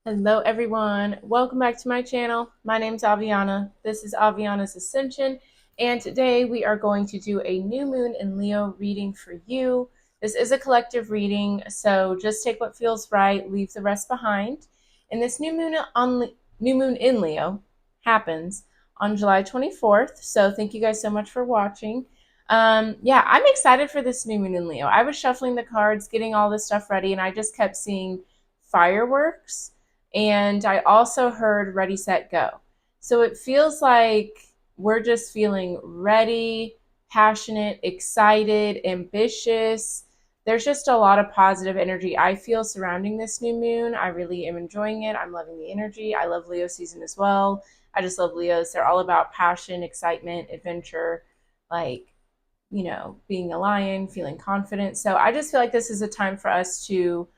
Hello everyone, welcome back to my channel. My name's Aviana. This is Aviana's Ascension, and today we are going to do a new moon in Leo reading for you. This is a collective reading, so just take what feels right, leave the rest behind. And this new moon in Leo happens on July 24th. So thank you guys so much for watching. Yeah, I'm excited for this new moon in Leo. I was shuffling the cards, getting all this stuff ready, and I just kept seeing fireworks. And I also heard ready, set, go. So it feels like we're just feeling ready, passionate, excited, ambitious. There's just a lot of positive energy I feel surrounding this new moon. I really am enjoying it. I'm loving the energy. I love Leo season as well. I just love Leos. They're all about passion, excitement, adventure, like, being a lion, feeling confident. So I just feel like this is a time for us to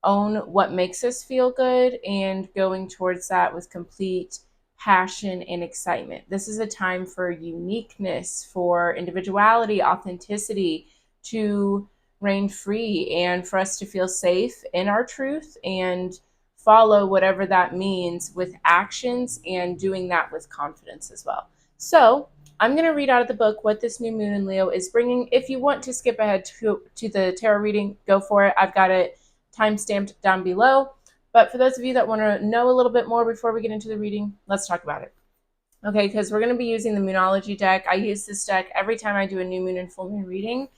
own what makes us feel good and going towards that with complete passion and excitement. This is a time for uniqueness, for individuality, authenticity to reign free, and for us to feel safe in our truth and follow whatever that means with actions and doing that with confidence as well. So, I'm going to read out of the book what this new moon in Leo is bringing. If you want to skip ahead to the tarot reading, go for it. I've got it time stamped down below. But for those of you that want to know a little bit more before we get into the reading, let's talk about it. Okay, because we're going to be using the Moonology deck. I use this deck every time I do a new moon and full moon reading.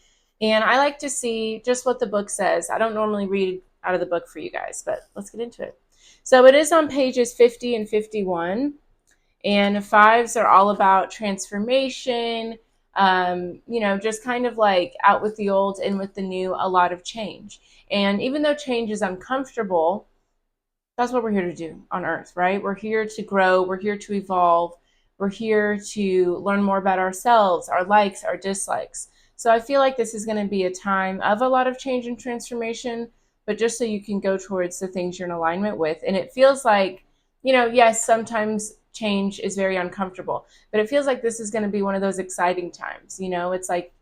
And I like to see just what the book says. I don't normally read out of the book for you guys, but let's get into it. So it is on pages 50 and 51. And fives are all about transformation, just kind of like out with the old, in with the new, a lot of change. And even though change is uncomfortable, that's what we're here to do on earth, right? We're here to grow, we're here to evolve, we're here to learn more about ourselves, our likes, our dislikes. So I feel like this is going to be a time of a lot of change and transformation, but just so you can go towards the things you're in alignment with. And it feels like, yes, sometimes change is very uncomfortable, but it feels like this is going to be one of those exciting times. It's like,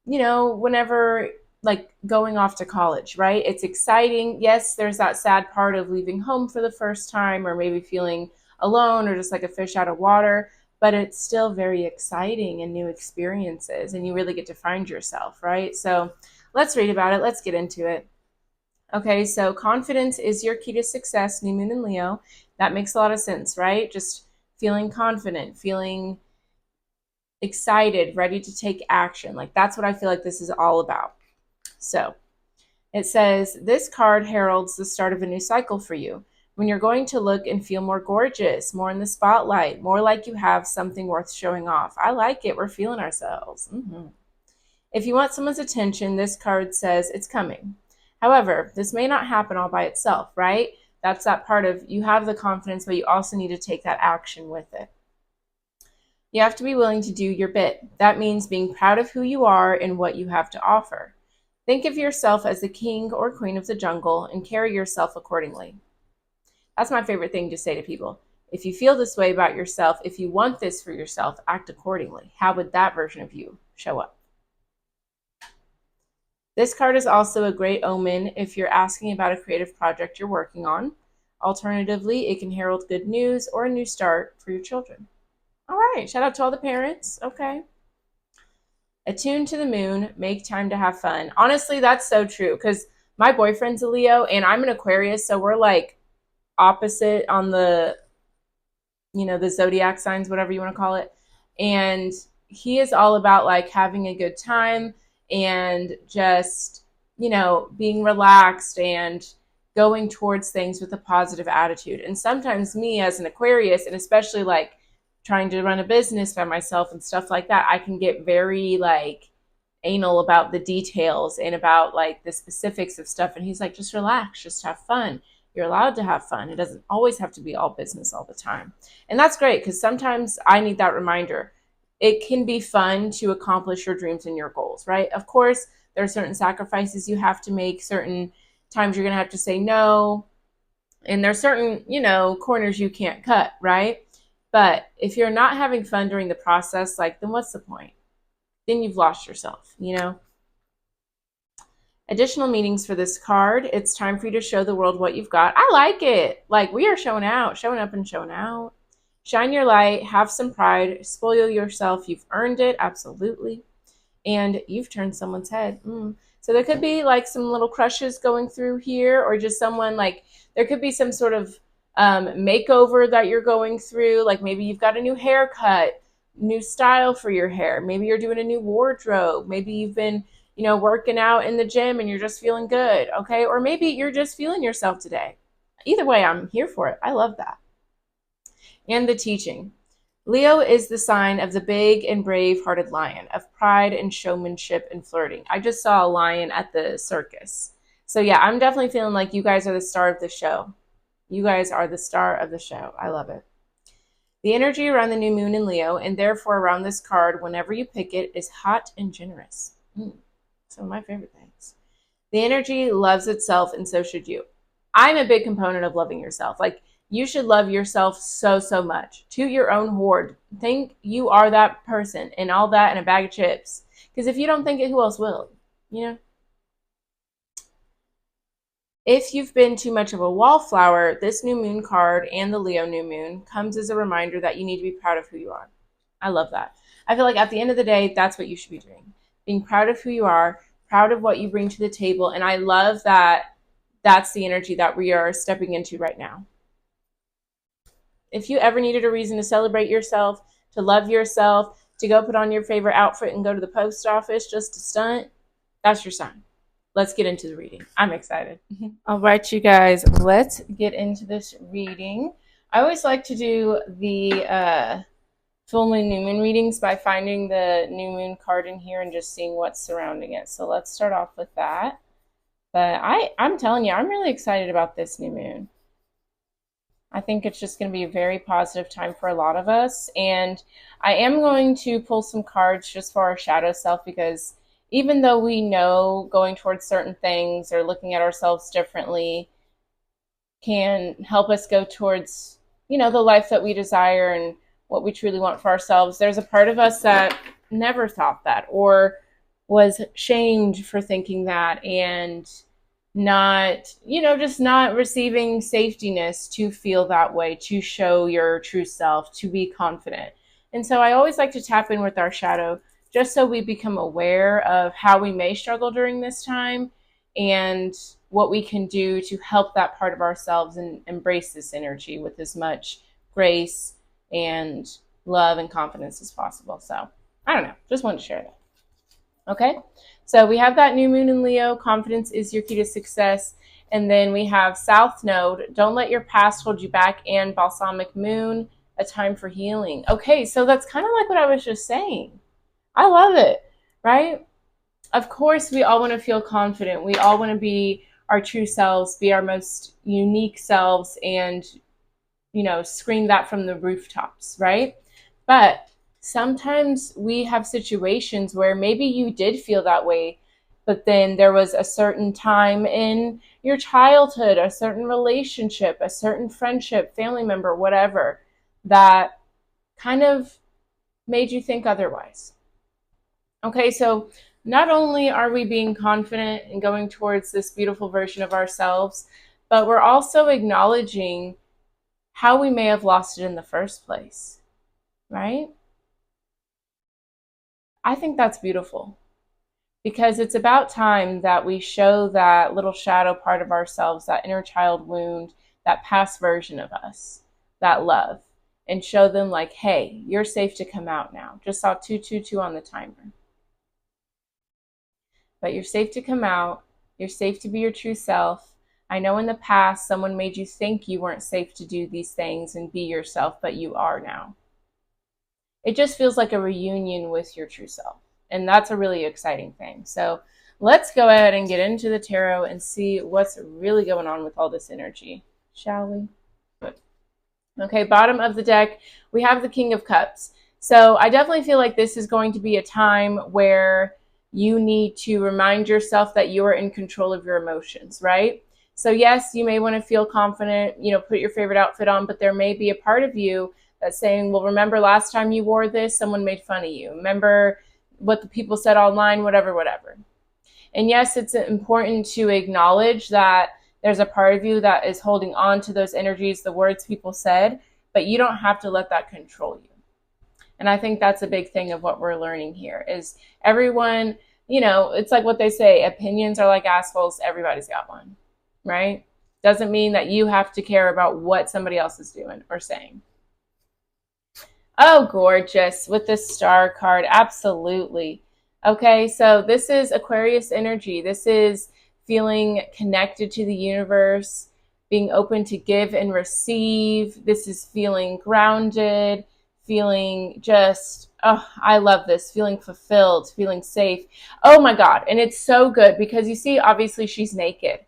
whenever, like, going off to college, right? It's exciting. Yes, there's that sad part of leaving home for the first time, or maybe feeling alone or just like a fish out of water, but it's still very exciting and new experiences, and you really get to find yourself, right? So let's read about it. Let's get into it. Okay, so confidence is your key to success, new moon in Leo. That makes a lot of sense, right? Just feeling confident, feeling excited, ready to take action. Like, that's what I feel like this is all about. So it says, this card heralds the start of a new cycle for you, when you're going to look and feel more gorgeous, more in the spotlight, more like you have something worth showing off. I like it. We're feeling ourselves. If you want someone's attention, this card says it's coming. However, this may not happen all by itself, right? That's that part of, you have the confidence, but you also need to take that action with it. You have to be willing to do your bit. That means being proud of who you are and what you have to offer. Think of yourself as the king or queen of the jungle and carry yourself accordingly. That's my favorite thing to say to people. If you feel this way about yourself, if you want this for yourself, act accordingly. How would that version of you show up? This card is also a great omen if you're asking about a creative project you're working on. Alternatively, it can herald good news or a new start for your children. All right, shout out to all the parents. Okay. Attuned to the moon, make time to have fun. Honestly, that's so true, because my boyfriend's a Leo and I'm an Aquarius, so we're like opposite on the zodiac signs, whatever you want to call it. And he is all about like having a good time and just, being relaxed and going towards things with a positive attitude. And sometimes me as an Aquarius, and especially like trying to run a business by myself and stuff like that, I can get very like anal about the details and about like the specifics of stuff. And he's like, just relax, just have fun. You're allowed to have fun. It doesn't always have to be all business all the time. And that's great, because sometimes I need that reminder. It can be fun to accomplish your dreams and your goals, right? Of course, there are certain sacrifices you have to make, certain times you're going to have to say no, and there's certain, corners you can't cut, right? But if you're not having fun during the process, like, then what's the point? Then you've lost yourself. Additional meanings for this card. It's time for you to show the world what you've got. I like it. Like, we are showing out, showing up and showing out. Shine your light, have some pride, spoil yourself. You've earned it, absolutely. And you've turned someone's head. So there could be like some little crushes going through here, or just someone like, there could be some sort of makeover that you're going through. Like maybe you've got a new haircut, new style for your hair. Maybe you're doing a new wardrobe. Maybe you've been, working out in the gym and you're just feeling good. Okay. Or maybe you're just feeling yourself today. Either way, I'm here for it. I love that. And the teaching. Leo is the sign of the big and brave-hearted lion, of pride and showmanship and flirting. I just saw a lion at the circus. So yeah, I'm definitely feeling like you guys are the star of the show. You guys are the star of the show. I love it. The energy around the new moon in Leo, and therefore around this card, whenever you pick it, is hot and generous. Some of my favorite things. The energy loves itself, and so should you. I'm a big component of loving yourself. Like, you should love yourself so, so much. Toot your own horn. Think you are that person and all that in a bag of chips. Because if you don't think it, who else will? If you've been too much of a wallflower, this new moon card and the Leo new moon comes as a reminder that you need to be proud of who you are. I love that. I feel like at the end of the day, that's what you should be doing. Being proud of who you are, proud of what you bring to the table. And I love that that's the energy that we are stepping into right now. If you ever needed a reason to celebrate yourself, to love yourself, to go put on your favorite outfit and go to the post office just to stunt, that's your sign. Let's get into the reading. I'm excited. All right, you guys, let's get into this reading. I always like to do the full moon, new moon readings by finding the new moon card in here and just seeing what's surrounding it. So let's start off with that. But I'm telling you, I'm really excited about this new moon. I think it's just going to be a very positive time for a lot of us. And I am going to pull some cards just for our shadow self, because even though we know going towards certain things or looking at ourselves differently can help us go towards, the life that we desire and what we truly want for ourselves, there's a part of us that never thought that or was shamed for thinking that, and not, just not receiving safetyness to feel that way, to show your true self, to be confident. And so I always like to tap in with our shadow just so we become aware of how we may struggle during this time and what we can do to help that part of ourselves and embrace this energy with as much grace and love and confidence as possible. So I don't know, just wanted to share that. Okay, so we have that new moon in Leo. Confidence is your key to success. And then we have South Node. Don't let your past hold you back. And Balsamic Moon, a time for healing. Okay, so that's kind of like what I was just saying. I love it, right? Of course, we all want to feel confident. We all want to be our true selves, be our most unique selves, and, scream that from the rooftops, right? But sometimes we have situations where maybe you did feel that way, but then there was a certain time in your childhood, a certain relationship, a certain friendship, family member, whatever, that kind of made you think otherwise. Okay, so not only are we being confident and going towards this beautiful version of ourselves, but we're also acknowledging how we may have lost it in the first place, right? I think that's beautiful, because it's about time that we show that little shadow part of ourselves, that inner child wound, that past version of us, that love, and show them like, hey, you're safe to come out now. Just saw 222 on the timer. But you're safe to come out. You're safe to be your true self. I know in the past someone made you think you weren't safe to do these things and be yourself, but you are now. It just feels like a reunion with your true self. And that's a really exciting thing. So let's go ahead and get into the tarot and see what's really going on with all this energy, shall we? Good. Okay, bottom of the deck, we have the King of Cups. So I definitely feel like this is going to be a time where you need to remind yourself that you are in control of your emotions, right? So yes, you may want to feel confident, put your favorite outfit on, but there may be a part of you that's saying, well, remember last time you wore this, someone made fun of you. Remember what the people said online, whatever. And yes, it's important to acknowledge that there's a part of you that is holding on to those energies, the words people said, but you don't have to let that control you. And I think that's a big thing of what we're learning here is everyone, it's like what they say, opinions are like assholes, everybody's got one, right? Doesn't mean that you have to care about what somebody else is doing or saying. Oh, gorgeous. With the star card. Absolutely. Okay, so this is Aquarius energy. This is feeling connected to the universe, being open to give and receive. This is feeling grounded, feeling just, oh, I love this, feeling fulfilled, feeling safe. Oh my God. And it's so good because you see, obviously, she's naked.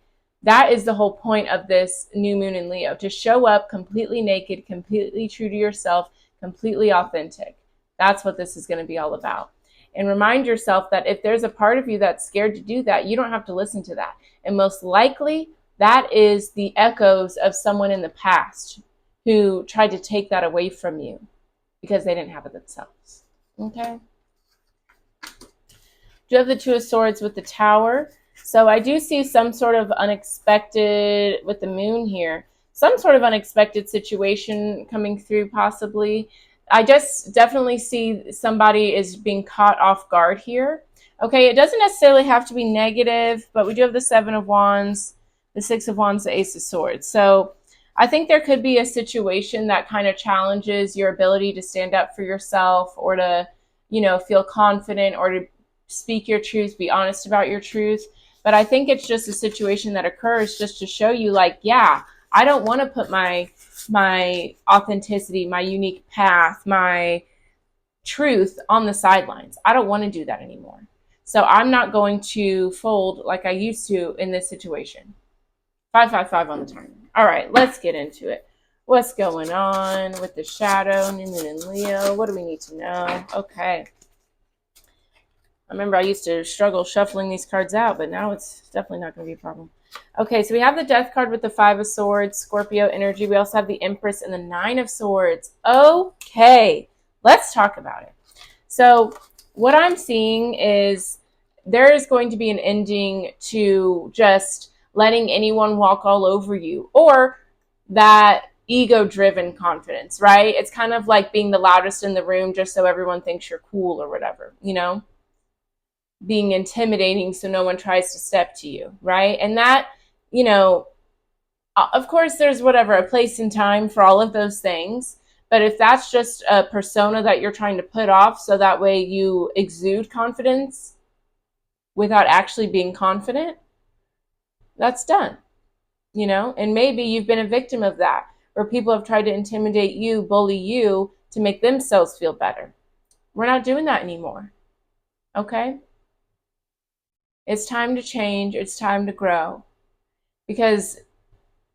That is the whole point of this new moon in Leo, to show up completely naked, completely true to yourself, completely authentic. That's what this is going to be all about. And remind yourself that if there's a part of you that's scared to do that, you don't have to listen to that. And most likely, that is the echoes of someone in the past who tried to take that away from you because they didn't have it themselves. Okay? You have the Two of Swords with the Tower. So I do see some sort of unexpected, with the moon here, some sort of unexpected situation coming through possibly. I just definitely see somebody is being caught off guard here. Okay, it doesn't necessarily have to be negative, but we do have the Seven of Wands, the Six of Wands, the Ace of Swords. So I think there could be a situation that kind of challenges your ability to stand up for yourself or to, feel confident or to speak your truth, be honest about your truth. But I think it's just a situation that occurs just to show you, like, yeah, I don't want to put my authenticity, my unique path, my truth on the sidelines. I don't want to do that anymore. So I'm not going to fold like I used to in this situation. 555 on the turn. All right, let's get into it. What's going on with the shadow, new moon in Leo? What do we need to know? Okay. I remember I used to struggle shuffling these cards out, but now it's definitely not going to be a problem. Okay, so we have the Death card with the Five of Swords, Scorpio energy. We also have the Empress and the Nine of Swords. Okay, let's talk about it. So what I'm seeing is there is going to be an ending to just letting anyone walk all over you, or that ego-driven confidence, right? It's kind of like being the loudest in the room just so everyone thinks you're cool or whatever, being intimidating so no one tries to step to you, right? And that, of course there's a place and time for all of those things. But if that's just a persona that you're trying to put off so that way you exude confidence without actually being confident, that's done, And maybe you've been a victim of that, where people have tried to intimidate you, bully you to make themselves feel better. We're not doing that anymore, okay? It's time to change. It's time to grow. Because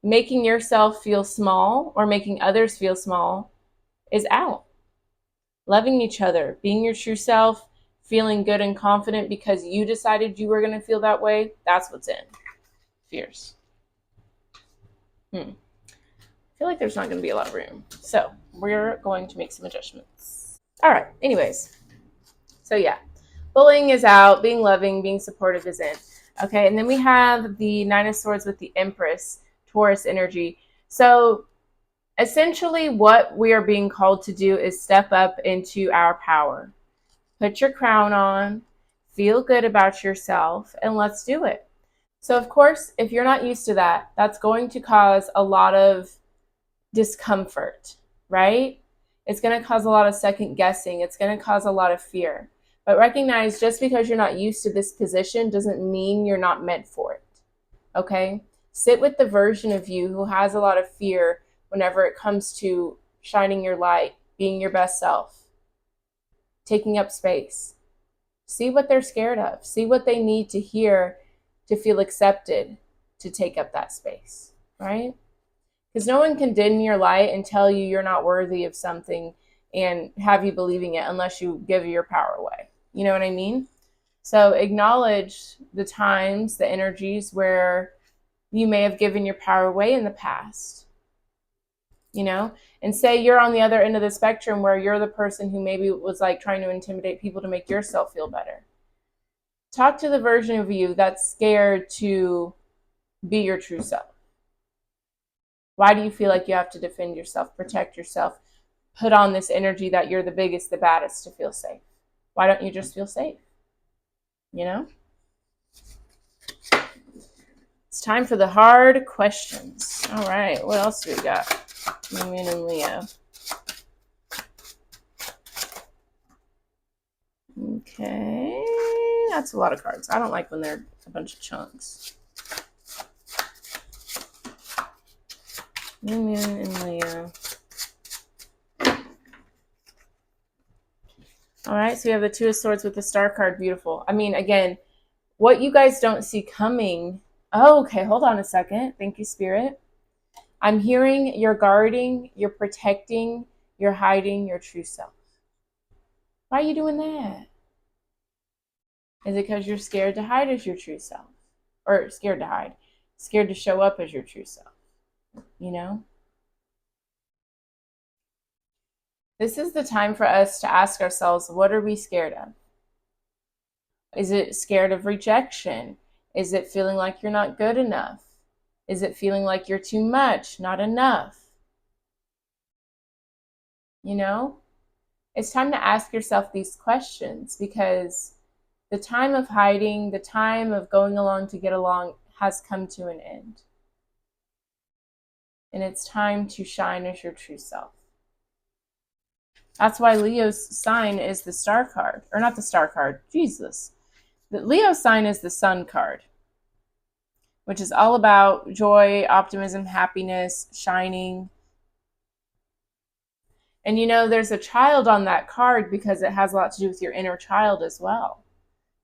making yourself feel small or making others feel small is out. Loving each other, being your true self, feeling good and confident because you decided you were going to feel that way, that's what's in. Fierce. I feel like there's not going to be a lot of room. So we're going to make some adjustments. All right. Anyways. So yeah. Bullying is out, being loving, being supportive is in. Okay, and then we have the Nine of Swords with the Empress, Taurus energy. So essentially what we are being called to do is step up into our power. Put your crown on, feel good about yourself, and let's do it. So of course, if you're not used to that, that's going to cause a lot of discomfort, right? It's going to cause a lot of second guessing. It's going to cause a lot of fear. But recognize just because you're not used to this position doesn't mean you're not meant for it, okay? Sit with the version of you who has a lot of fear whenever it comes to shining your light, being your best self, taking up space. See what they're scared of. See what they need to hear to feel accepted to take up that space, right? Because no one can dim your light and tell you you're not worthy of something and have you believing it unless you give your power away. You know what I mean? So acknowledge the times, the energies where you may have given your power away in the past, and say you're on the other end of the spectrum where you're the person who maybe was like trying to intimidate people to make yourself feel better. Talk to the version of you that's scared to be your true self. Why do you feel like you have to defend yourself, protect yourself, put on this energy that you're the biggest, the baddest to feel safe? Why don't you just feel safe? You know? It's time for the hard questions. All right, what else do we got? Moon and Leo. Okay, that's a lot of cards. I don't like when they're a bunch of chunks. Moon and Leo. All right, so we have the Two of Swords with the Star card. Beautiful. I mean, again, what you guys don't see coming. Oh, okay, hold on a second. Thank you, Spirit. I'm hearing you're guarding, you're protecting, you're hiding your true self. Why are you doing that? Is it because you're scared to hide as your true self? Or scared to hide? Scared to show up as your true self? You know? This is the time for us to ask ourselves, what are we scared of? Is it scared of rejection? Is it feeling like you're not good enough? Is it feeling like you're too much, not enough? You know? It's time to ask yourself these questions, because the time of hiding, the time of going along to get along has come to an end. And it's time to shine as your true self. That's why Leo's sign is the Star card. Or not the Star card, Jesus. The Leo sign is the Sun card, which is all about joy, optimism, happiness, shining. And you know, there's a child on that card because it has a lot to do with your inner child as well.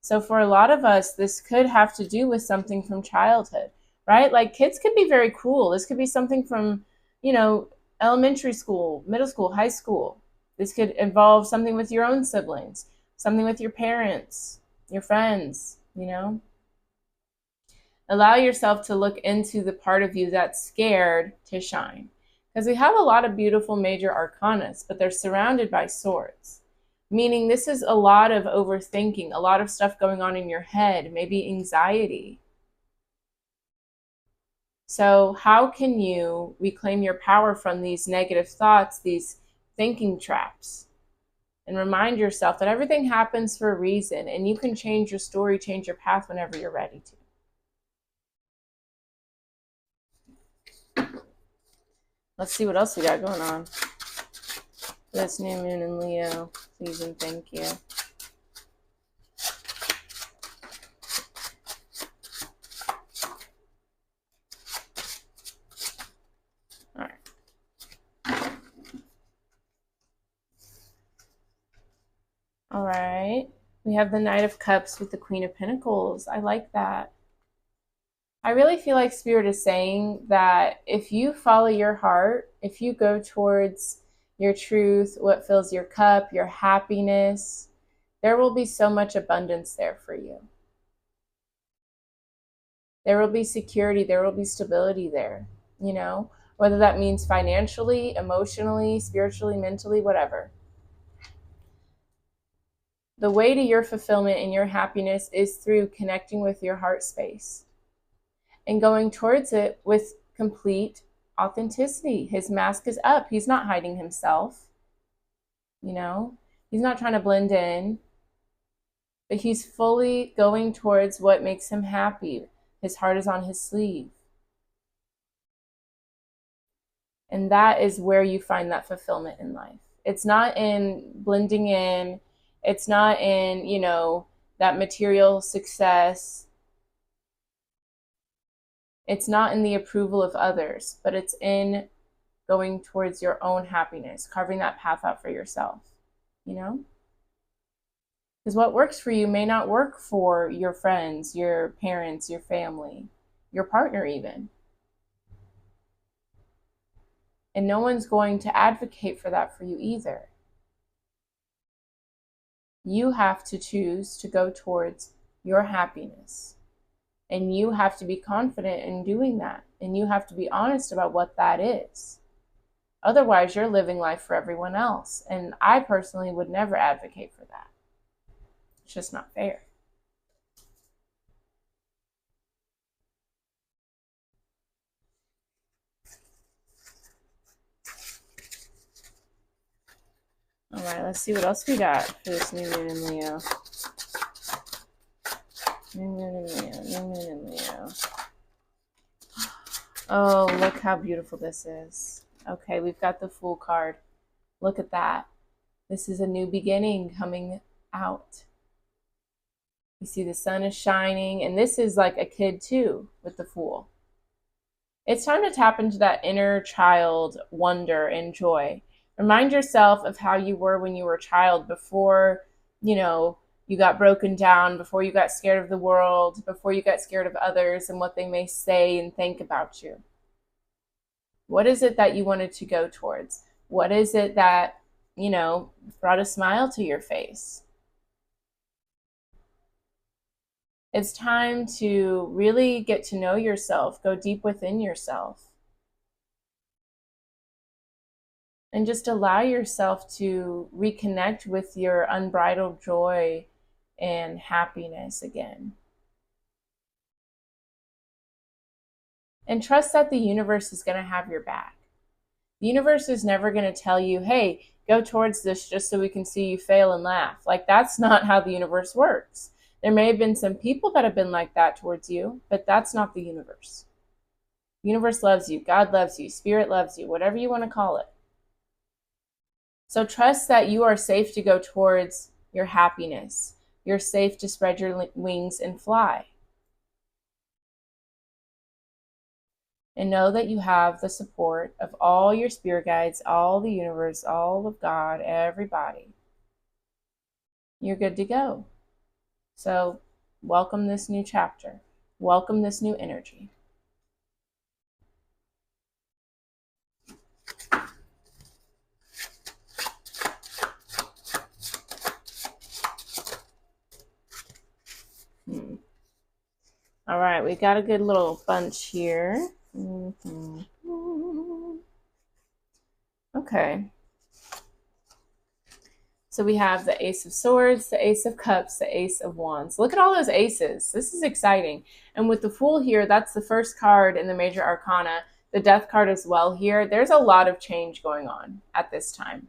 So for a lot of us, this could have to do with something from childhood, right? Like kids could be very cruel. This could be something from, you know, elementary school, middle school, high school. This could involve something with your own siblings, something with your parents, your friends, you know. Allow yourself to look into the part of you that's scared to shine. Because we have a lot of beautiful major arcanas, but they're surrounded by swords. Meaning this is a lot of overthinking, a lot of stuff going on in your head, maybe anxiety. So how can you reclaim your power from these negative thoughts, these thinking traps? And remind yourself that everything happens for a reason, and you can change your story, change your path whenever you're ready to. Let's see what else we got going on. This new moon in Leo, please and thank you. All right. All right. We have the Knight of Cups with the Queen of Pentacles. I like that. I really feel like Spirit is saying that if you follow your heart, if you go towards your truth, what fills your cup, your happiness, there will be so much abundance there for you. There will be security, there will be stability there, you know, whether that means financially, emotionally, spiritually, mentally, whatever. The way to your fulfillment and your happiness is through connecting with your heart space and going towards it with complete authenticity. His mask is up. He's not hiding himself. You know, he's not trying to blend in, but he's fully going towards what makes him happy. His heart is on his sleeve. And that is where you find that fulfillment in life. It's not in blending in. It's not in, you know, that material success. It's not in the approval of others, but it's in going towards your own happiness, carving that path out for yourself, you know? Because what works for you may not work for your friends, your parents, your family, your partner even. And no one's going to advocate for that for you either. You have to choose to go towards your happiness. And you have to be confident in doing that. And you have to be honest about what that is. Otherwise, you're living life for everyone else. And I personally would never advocate for that. It's just not fair. All right, let's see what else we got for this new moon in Leo. New moon in Leo, new moon in Leo. Oh, look how beautiful this is. Okay, we've got the Fool card. Look at that. This is a new beginning coming out. You see the sun is shining, and this is like a kid too with the Fool. It's time to tap into that inner child wonder and joy. Remind yourself of how you were when you were a child before, you got broken down, before you got scared of the world, before you got scared of others and what they may say and think about you. What is it that you wanted to go towards? What is it that, brought a smile to your face? It's time to really get to know yourself, go deep within yourself, and just allow yourself to reconnect with your unbridled joy and happiness again. And trust that the universe is going to have your back. The universe is never going to tell you, hey, go towards this just so we can see you fail and laugh. Like, that's not how the universe works. There may have been some people that have been like that towards you, but that's not the universe. The universe loves you. God loves you. Spirit loves you. Whatever you want to call it. So trust that you are safe to go towards your happiness. You're safe to spread your wings and fly. And know that you have the support of all your spirit guides, all the universe, all of God, everybody. You're good to go. So welcome this new chapter. Welcome this new energy. All right, we got a good little bunch here. Okay. So we have the Ace of Swords, the Ace of Cups, the Ace of Wands. Look at all those aces. This is exciting. And with the Fool here, that's the first card in the Major Arcana. The Death card as well here. There's a lot of change going on at this time.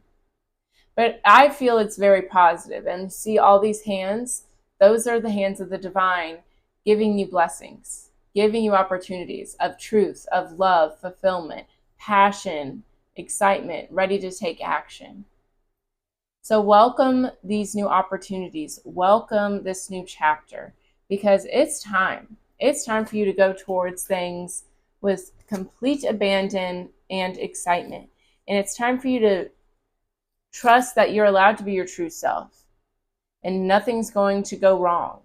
But I feel it's very positive. And see all these hands? Those are the hands of the divine giving you blessings, giving you opportunities of truth, of love, fulfillment, passion, excitement, ready to take action. So welcome these new opportunities. Welcome this new chapter, because it's time. It's time for you to go towards things with complete abandon and excitement. And it's time for you to trust that you're allowed to be your true self and nothing's going to go wrong.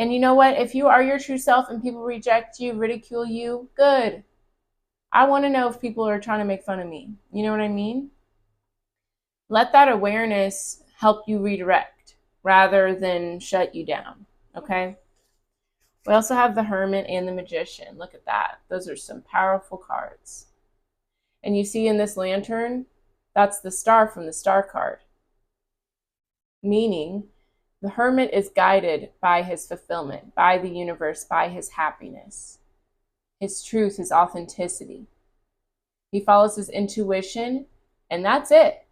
And you know what? If you are your true self and people reject you, ridicule you, good. I want to know if people are trying to make fun of me. You know what I mean? Let that awareness help you redirect rather than shut you down, okay? We also have the Hermit and the Magician. Look at that. Those are some powerful cards. And you see in this lantern, that's the star from the Star card. Meaning, the Hermit is guided by his fulfillment, by the universe, by his happiness, his truth, his authenticity. He follows his intuition, and that's it.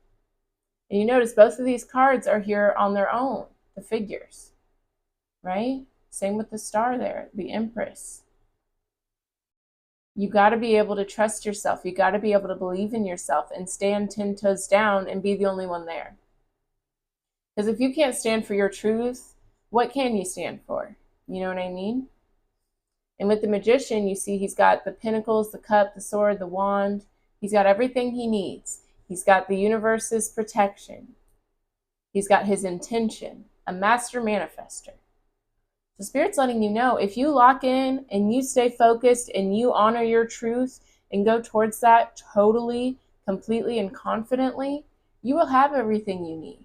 And you notice both of these cards are here on their own, the figures, right? Same with the star there, the Empress. You got to be able to trust yourself. You got to be able to believe in yourself and stand 10 toes down and be the only one there. Because if you can't stand for your truth, what can you stand for? You know what I mean? And with the Magician, you see he's got the pentacles, the cup, the sword, the wand. He's got everything he needs. He's got the universe's protection. He's got his intention, a master manifester. The Spirit's letting you know, if you lock in and you stay focused and you honor your truth and go towards that totally, completely, and confidently, you will have everything you need.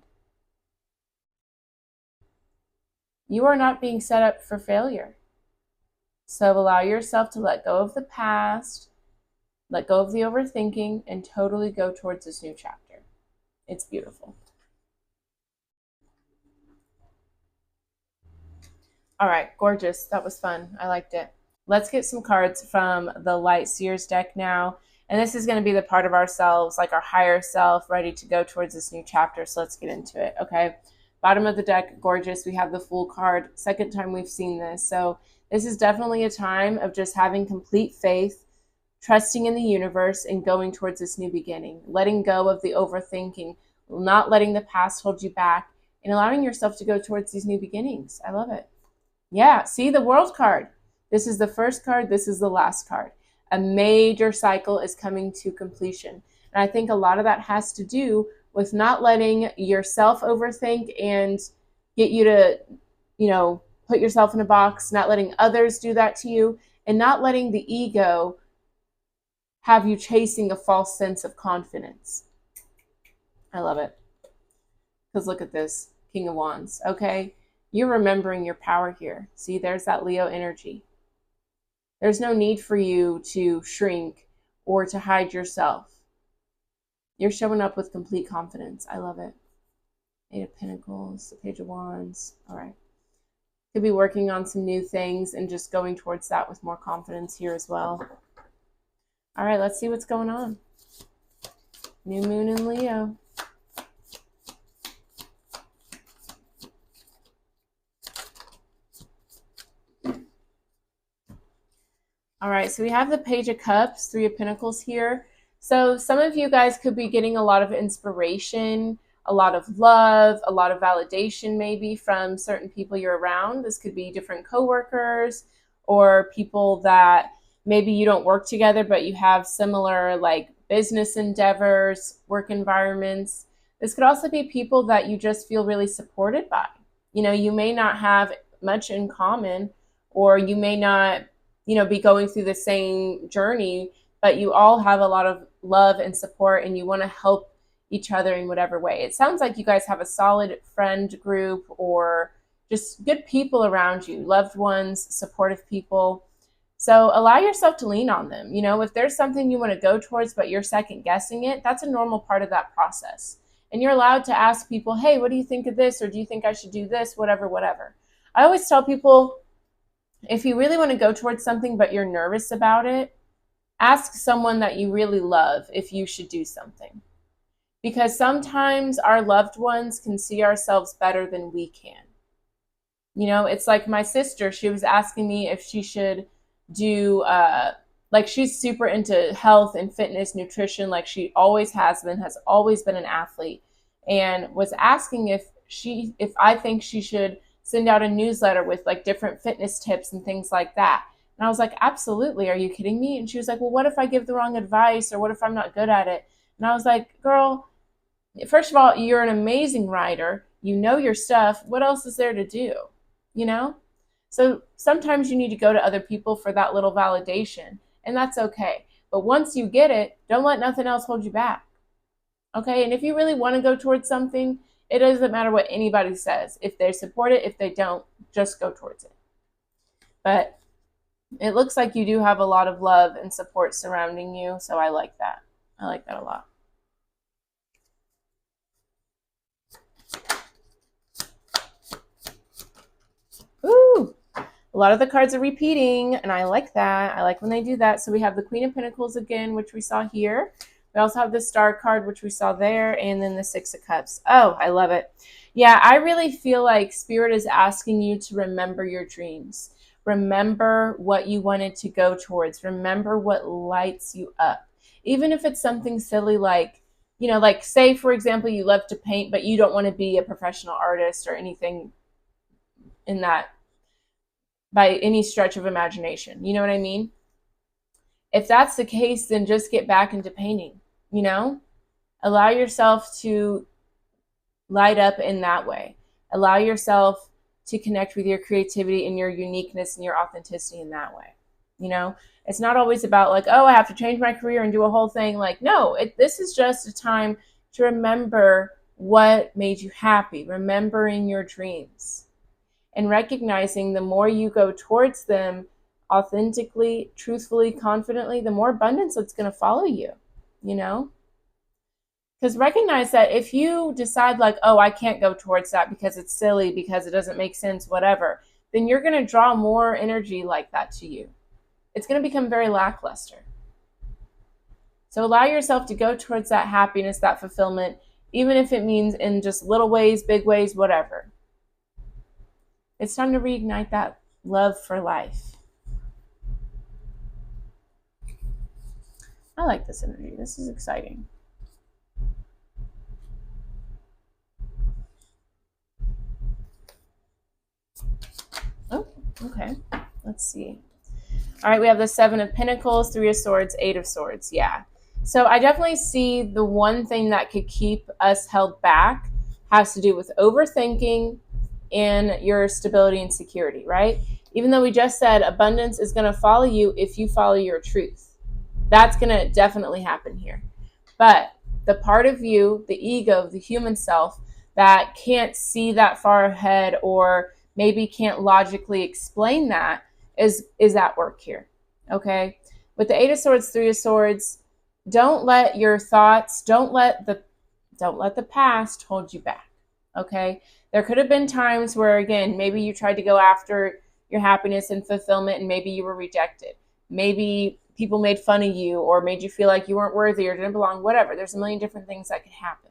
You are not being set up for failure. So allow yourself to let go of the past, let go of the overthinking, and totally go towards this new chapter. It's beautiful. All right, gorgeous. That was fun. I liked it. Let's get some cards from the Light Seers deck now. And this is going to be the part of ourselves, like our higher self, ready to go towards this new chapter. So let's get into it, okay? Bottom of the deck, gorgeous. We have the Fool card. Second time we've seen this. So this is definitely a time of just having complete faith, trusting in the universe, and going towards this new beginning. Letting go of the overthinking, not letting the past hold you back, and allowing yourself to go towards these new beginnings. I love it. Yeah, see the World card. This is the first card. This is the last card. A major cycle is coming to completion. And I think a lot of that has to do with not letting yourself overthink and get you to, put yourself in a box, not letting others do that to you, and not letting the ego have you chasing a false sense of confidence. I love it. Because look at this, King of Wands, okay? You're remembering your power here. See, there's that Leo energy. There's no need for you to shrink or to hide yourself. You're showing up with complete confidence. I love it. Eight of Pentacles, the Page of Wands. All right. Could be working on some new things and just going towards that with more confidence here as well. All right, let's see what's going on. New moon in Leo. All right, so we have the Page of Cups, Three of Pentacles here. So some of you guys could be getting a lot of inspiration, a lot of love, a lot of validation maybe from certain people you're around. This could be different coworkers or people that maybe you don't work together, but you have similar like business endeavors, work environments. This could also be people that you just feel really supported by. You may not have much in common, or you may not be going through the same journey, but you all have a lot of love and support, and you want to help each other in whatever way. It sounds like you guys have a solid friend group or just good people around you, loved ones, supportive people. So allow yourself to lean on them. If there's something you want to go towards, but you're second guessing it, that's a normal part of that process. And you're allowed to ask people, hey, what do you think of this? Or do you think I should do this? Whatever. I always tell people, if you really want to go towards something, but you're nervous about it, ask someone that you really love if you should do something. Because sometimes our loved ones can see ourselves better than we can. It's like my sister, she was asking me if she should do, she's super into health and fitness, nutrition, like she always has always been an athlete, and was asking if I think she should send out a newsletter with like different fitness tips and things like that. And I was like, absolutely. Are you kidding me? And she was like, well, what if I give the wrong advice, or what if I'm not good at it? And I was like, girl, first of all, you're an amazing writer. You know your stuff. What else is there to do? So sometimes you need to go to other people for that little validation, and that's okay. But once you get it, don't let nothing else hold you back. Okay? And if you really want to go towards something, it doesn't matter what anybody says. If they support it, if they don't, just go towards it. But it looks like you do have a lot of love and support surrounding you, so I like that. I like that a lot. Ooh, a lot of the cards are repeating, and I like that. I like when they do that. So we have the Queen of Pentacles again, which we saw here. We also have the Star card, which we saw there, and then the Six of Cups. Oh, I love it. Yeah, I really feel like Spirit is asking you to remember your dreams. Remember what you wanted to go towards. Remember what lights you up. Even if it's something silly like, like say, for example, you love to paint, but you don't want to be a professional artist or anything in that by any stretch of imagination. You know what I mean? If that's the case, then just get back into painting, Allow yourself to light up in that way. Allow yourself to connect with your creativity and your uniqueness and your authenticity in that way. It's not always about like, oh, I have to change my career and do a whole thing. Like, no, this is just a time to remember what made you happy, remembering your dreams, and recognizing the more you go towards them authentically, truthfully, confidently, the more abundance that's going to follow you, Because recognize that if you decide like, oh, I can't go towards that because it's silly, because it doesn't make sense, whatever, then you're going to draw more energy like that to you. It's going to become very lackluster. So allow yourself to go towards that happiness, that fulfillment, even if it means in just little ways, big ways, whatever. It's time to reignite that love for life. I like this energy. This is exciting. Oh, okay. Let's see. All right, we have the Seven of Pentacles, Three of Swords, Eight of Swords. Yeah. So I definitely see the one thing that could keep us held back has to do with overthinking and your stability and security, right? Even though we just said abundance is going to follow you if you follow your truth. That's going to definitely happen here. But the part of you, the ego, the human self, that can't see that far ahead or maybe can't logically explain that is at work here. Okay? With the Eight of Swords, Three of Swords, don't let your thoughts, don't let the past hold you back. Okay? There could have been times where, again, maybe you tried to go after your happiness and fulfillment and maybe you were rejected. Maybe people made fun of you or made you feel like you weren't worthy or didn't belong, whatever. There's a million different things that could happen.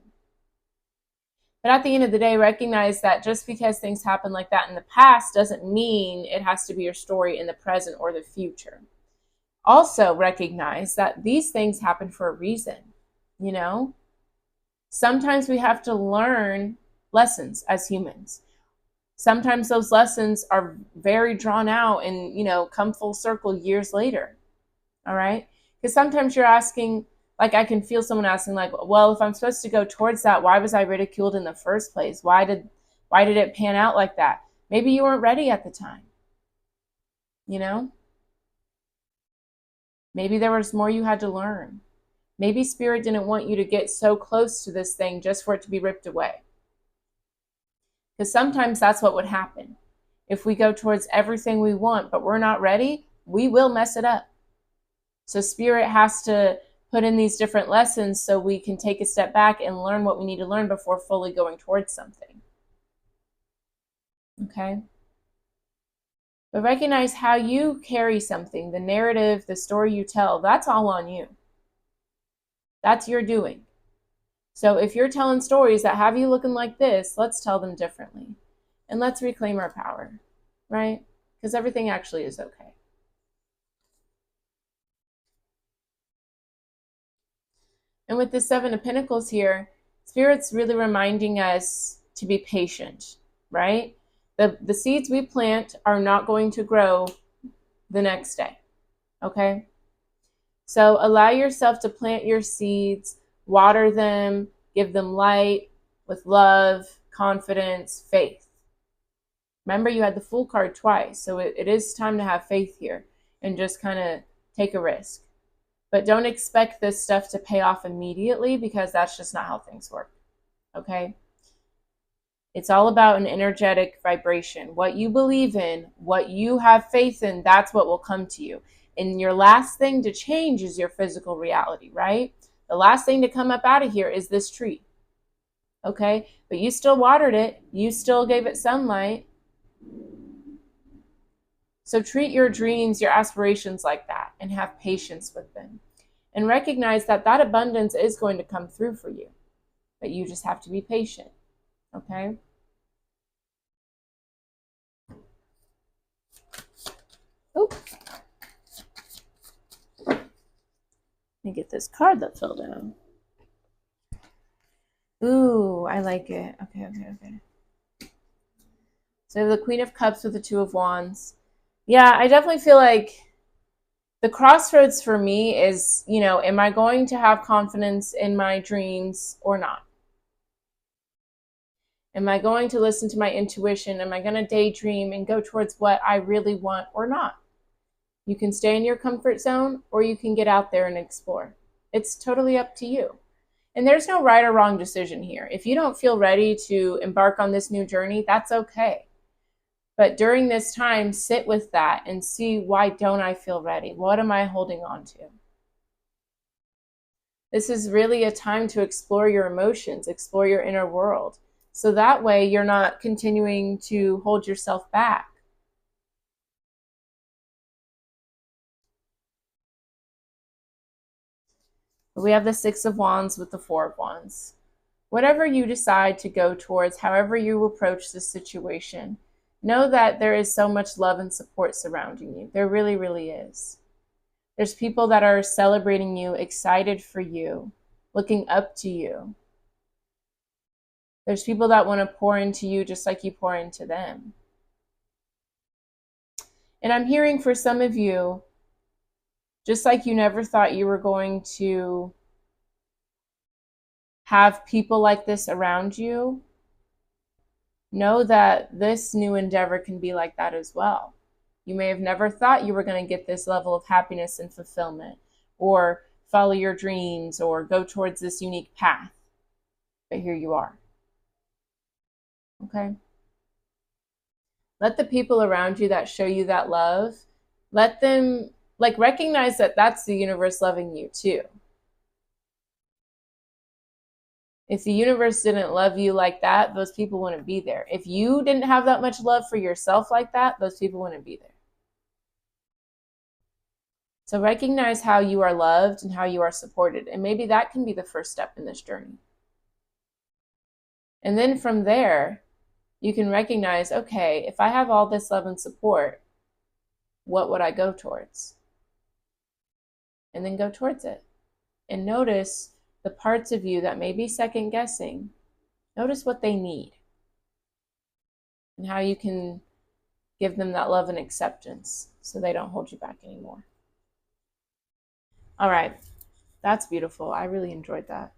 But at the end of the day, recognize that just because things happen like that in the past doesn't mean it has to be your story in the present or the future. Also recognize that these things happen for a reason, you know? Sometimes we have to learn lessons as humans. Sometimes those lessons are very drawn out and, come full circle years later. All right? Because sometimes you're asking, like I can feel someone asking like, well, if I'm supposed to go towards that, why was I ridiculed in the first place? Why did it pan out like that? Maybe you weren't ready at the time. Maybe there was more you had to learn. Maybe spirit didn't want you to get so close to this thing just for it to be ripped away. Because sometimes that's what would happen. If we go towards everything we want, but we're not ready, we will mess it up. So spirit has to put in these different lessons so we can take a step back and learn what we need to learn before fully going towards something. Okay? But recognize how you carry something, the narrative, the story you tell, that's all on you. That's your doing. So if you're telling stories that have you looking like this, let's tell them differently. And let's reclaim our power, right? Because everything actually is okay. And with the Seven of Pentacles here, Spirit's really reminding us to be patient, right? The seeds we plant are not going to grow the next day, okay? So allow yourself to plant your seeds, water them, give them light with love, confidence, faith. Remember, you had the Fool card twice, so it is time to have faith here and just kind of take a risk. But don't expect this stuff to pay off immediately because that's just not how things work, okay? It's all about an energetic vibration. What you believe in, what you have faith in, that's what will come to you. And your last thing to change is your physical reality, right? The last thing to come up out of here is this tree, okay? But you still watered it. You still gave it sunlight. So treat your dreams, your aspirations like that and have patience with them. And recognize that that abundance is going to come through for you. But you just have to be patient, okay? Oh. Let me get this card that fell down. Ooh, I like it. Okay. So the Queen of Cups with the Two of Wands. Yeah, I definitely feel like the crossroads for me is, am I going to have confidence in my dreams or not? Am I going to listen to my intuition? Am I going to daydream and go towards what I really want or not? You can stay in your comfort zone or you can get out there and explore. It's totally up to you. And there's no right or wrong decision here. If you don't feel ready to embark on this new journey, that's okay. But during this time, sit with that and see, why don't I feel ready? What am I holding on to? This is really a time to explore your emotions, explore your inner world. So that way you're not continuing to hold yourself back. We have the Six of Wands with the Four of Wands. Whatever you decide to go towards, however you approach this situation, know that there is so much love and support surrounding you. There really, really is. There's people that are celebrating you, excited for you, looking up to you. There's people that want to pour into you just like you pour into them. And I'm hearing for some of you, just like you never thought you were going to have people like this around you, know that this new endeavor can be like that as well. You may have never thought you were going to get this level of happiness and fulfillment, or follow your dreams, or go towards this unique path. But here you are. Okay? Let the people around you that show you that love, let them recognize that that's the universe loving you too. If the universe didn't love you like that, those people wouldn't be there. If you didn't have that much love for yourself like that, those people wouldn't be there. So recognize how you are loved and how you are supported. And maybe that can be the first step in this journey. And then from there, you can recognize, okay, if I have all this love and support, what would I go towards? And then go towards it. And notice the parts of you that may be second guessing. Notice what they need and how you can give them that love and acceptance so they don't hold you back anymore. All right, that's beautiful. I really enjoyed that.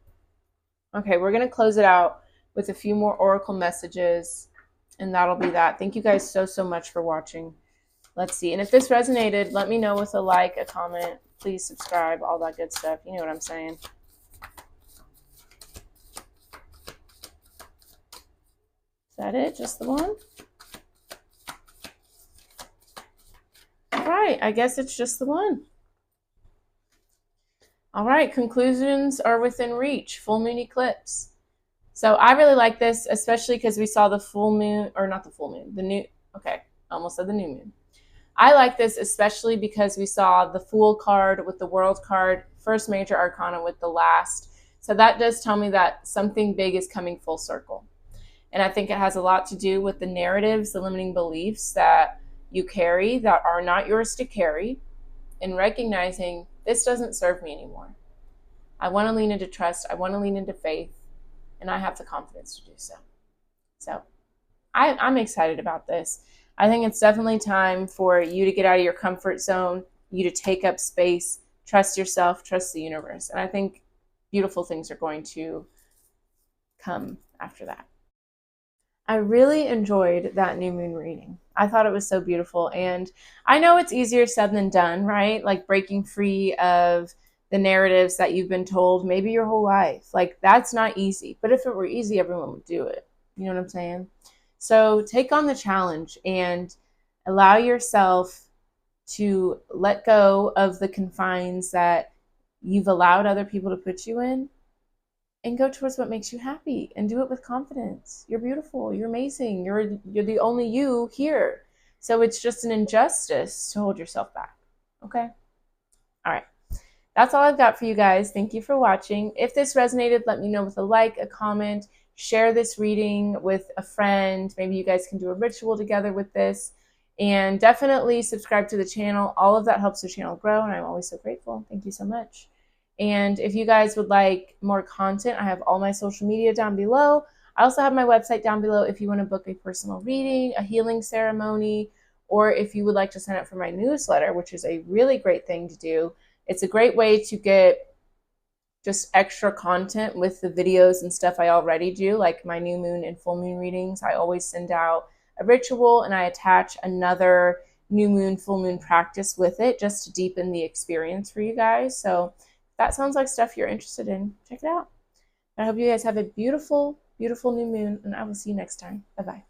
Okay, we're going to close it out with a few more oracle messages, and that'll be that. Thank you guys so, so much for watching. Let's see. And if this resonated, let me know with a like, a comment. Please subscribe, all that good stuff. You know what I'm saying. Is that it? Just the one? All right, I guess it's just the one. All right, conclusions are within reach. Full moon eclipse. So I really like this, especially because we saw the full moon, or not the full moon, the new, okay, almost said the new moon. I like this especially because we saw the Fool card with the World card, first major arcana with the last. So that does tell me that something big is coming full circle. And I think it has a lot to do with the narratives, the limiting beliefs that you carry that are not yours to carry, and recognizing this doesn't serve me anymore. I want to lean into trust. I want to lean into faith, and I have the confidence to do so. So I'm excited about this. I think it's definitely time for you to get out of your comfort zone, you to take up space, trust yourself, trust the universe. And I think beautiful things are going to come after that. I really enjoyed that new moon reading. I thought it was so beautiful. And I know it's easier said than done, right? Like breaking free of the narratives that you've been told maybe your whole life. Like that's not easy. But if it were easy, everyone would do it. You know what I'm saying? So take on the challenge and allow yourself to let go of the confines that you've allowed other people to put you in, and go towards what makes you happy and do it with confidence. You're beautiful. You're amazing. You're the only you here. So it's just an injustice to hold yourself back. Okay? All right. That's all I've got for you guys. Thank you for watching. If this resonated, let me know with a like, a comment, share this reading with a friend. Maybe you guys can do a ritual together with this. And definitely subscribe to the channel. All of that helps the channel grow, and I'm always so grateful. Thank you so much. And if you guys would like more content, I have all my social media down below. I also have my website down below if you want to book a personal reading, a healing ceremony, or if you would like to sign up for my newsletter, which is a really great thing to do. It's a great way to get just extra content with the videos and stuff I already do, like my new moon and full moon readings. I always send out a ritual and I attach another new moon, full moon practice with it just to deepen the experience for you guys. So if that sounds like stuff you're interested in, check it out. I hope you guys have a beautiful, beautiful new moon, and I will see you next time. Bye-bye.